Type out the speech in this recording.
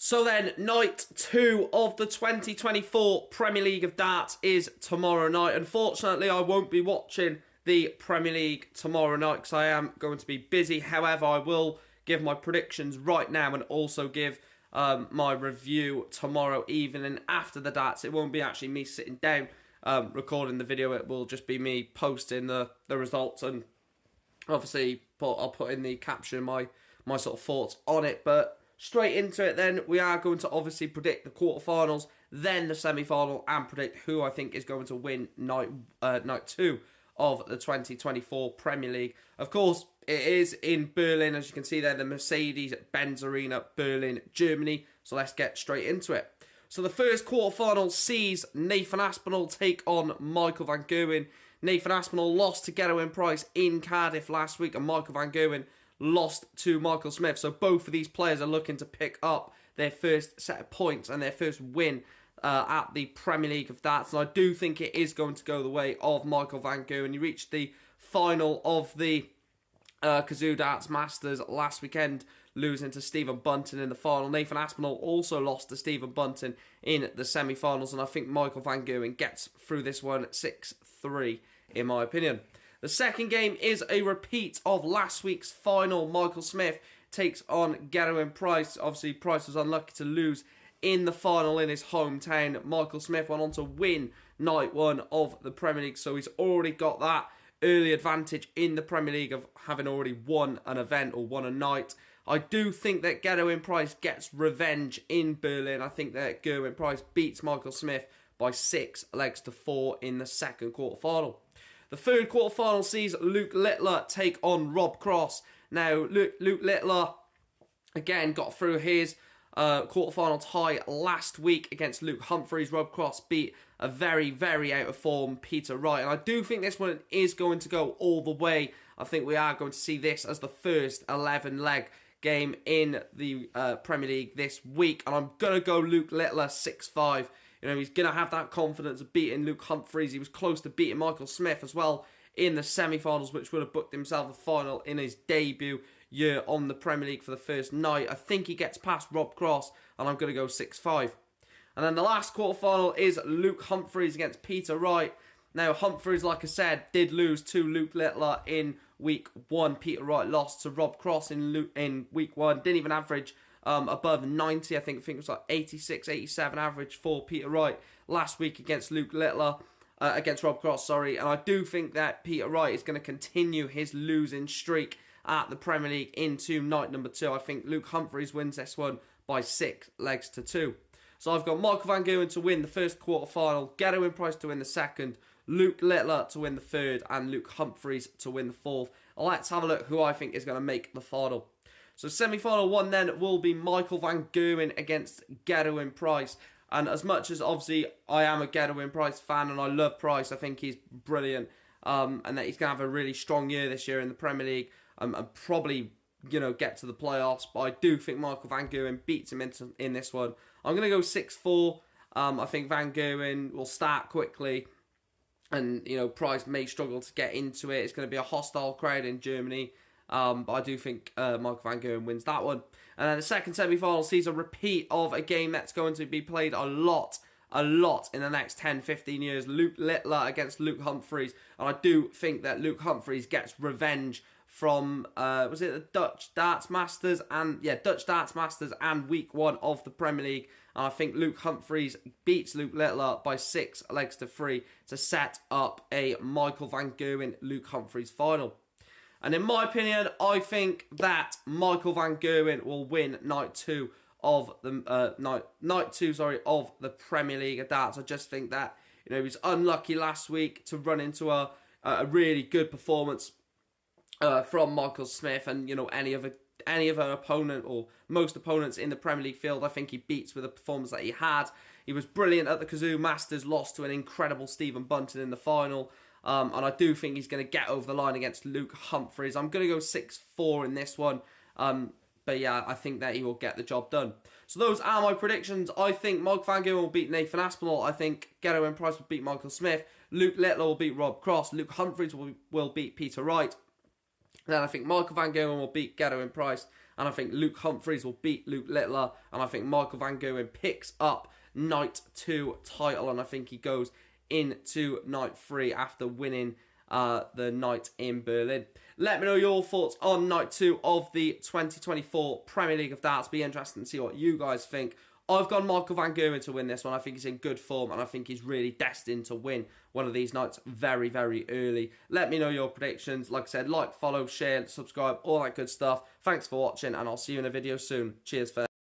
So then, night 2 of the 2024 Premier League of Darts is tomorrow night. Unfortunately, I won't be watching the Premier League tomorrow night because I am going to be busy. However, I will give my predictions right now and also give my review tomorrow evening after the darts. It won't be actually me sitting down recording the video. It will just be me posting the results, and obviously I'll put in the caption my sort of thoughts on it. But straight into it then, we are going to obviously predict the quarterfinals, then the semi-final, and predict who I think is going to win night 2 of the 2024 Premier League. Of course, it is in Berlin, as you can see there, the Mercedes-Benz Arena, Berlin, Germany. So let's get straight into it. So the first quarterfinal sees Nathan Aspinall take on Michael van Gerwen. Nathan Aspinall lost to Gerwyn Price in Cardiff last week, and Michael van Gerwen lost to Michael Smith. So both of these players are looking to pick up their first set of points and their first win at the Premier League of Darts. And I do think it is going to go the way of Michael van Gerwen. He reached the final of the Cazoo Darts Masters last weekend, losing to Stephen Bunting in the final. Nathan Aspinall also lost to Stephen Bunting in the semi-finals, and I think Michael van Gerwen gets through this one 6-3, in my opinion. The second game is a repeat of last week's final. Michael Smith takes on Gerwyn Price. Obviously, Price was unlucky to lose in the final in his hometown. Michael Smith went on to win night 1 of the Premier League, so he's already got that early advantage in the Premier League of having already won an event or won a night. I do think that Gerwyn Price gets revenge in Berlin. I think that Gerwyn Price beats Michael Smith by 6-4 in the second quarterfinal. The third quarterfinal sees Luke Littler take on Rob Cross. Now, Luke Littler, again, got through his quarterfinal tie last week against Luke Humphries. Rob Cross beat a very, very out of form Peter Wright. And I do think this one is going to go all the way. I think we are going to see this as the first 11-leg game in the Premier League this week. And I'm going to go Luke Littler 6-5. You know, he's going to have that confidence of beating Luke Humphries. He was close to beating Michael Smith as well in the semi-finals, which would have booked himself a final in his debut year on the Premier League for the first night. I think he gets past Rob Cross, and I'm going to go 6-5. And then the last quarterfinal is Luke Humphries against Peter Wright. Now, Humphries, like I said, did lose to Luke Littler in week 1. Peter Wright lost to Rob Cross in week 1. Didn't even average above 90. I think it was like 86, 87 average for Peter Wright last week against Luke Littler, against Rob Cross, sorry. And I do think that Peter Wright is going to continue his losing streak at the Premier League into night number 2. I think Luke Humphries wins this one by 6-2. So I've got Michael van Gerwen to win the first quarterfinal, Gerwyn Price to win the second, Luke Littler to win the third, and Luke Humphries to win the fourth. Let's have a look who I think is going to make the final. So semi-final 1 then will be Michael van Gerwen against Gerwyn Price. And as much as obviously I am a Gerwyn Price fan and I love Price, I think he's brilliant, and that he's going to have a really strong year this year in the Premier League, and probably, you know, get to the playoffs. But I do think Michael van Gerwen beats him in this one. I'm going to go 6-4. I think van Gerwen will start quickly, and, you know, Price may struggle to get into it. It's going to be a hostile crowd in Germany. But I do think Michael van Gerwen wins that one. And then the second semi-final sees a repeat of a game that's going to be played a lot in the next 10-15 years. Luke Littler against Luke Humphries. And I do think that Luke Humphries gets revenge from, was it the Dutch Darts Masters? Dutch Darts Masters and week 1 of the Premier League. And I think Luke Humphries beats Luke Littler by 6-3 to set up a Michael van Gerwen Luke Humphries final. And in my opinion, I think that Michael van Gerwen will win night 2 of the of the Premier League of Darts. I just think that, you know, he was unlucky last week to run into a really good performance from Michael Smith, and, you know, any of an opponent or most opponents in the Premier League field, I think he beats with the performance that he had. He was brilliant at the Cazoo Masters, lost to an incredible Stephen Bunting in the final. And I do think he's going to get over the line against Luke Humphries. I'm going to go 6-4 in this one. But yeah, I think that he will get the job done. So those are my predictions. I think Michael van Gerwen will beat Nathan Aspinall. I think Gerwyn Price will beat Michael Smith. Luke Littler will beat Rob Cross. Luke Humphries will beat Peter Wright. Then I think Michael van Gerwen will beat Gerwyn Price. and I think Luke Humphries will beat Luke Littler, and I think Michael Van Gerwen picks up night 2 title, and I think he goes into night 3 after winning the night in Berlin. Let me know your thoughts on night 2 of the 2024 Premier League of Darts. Be interesting to see what you guys think. I've got Michael Van Gerwen to win this one. I think he's in good form, and I think he's really destined to win one of these nights very, very early. Let me know your predictions. Like I said, like, follow, share, subscribe, all that good stuff. Thanks for watching, and I'll see you in a video soon. Cheers, fam.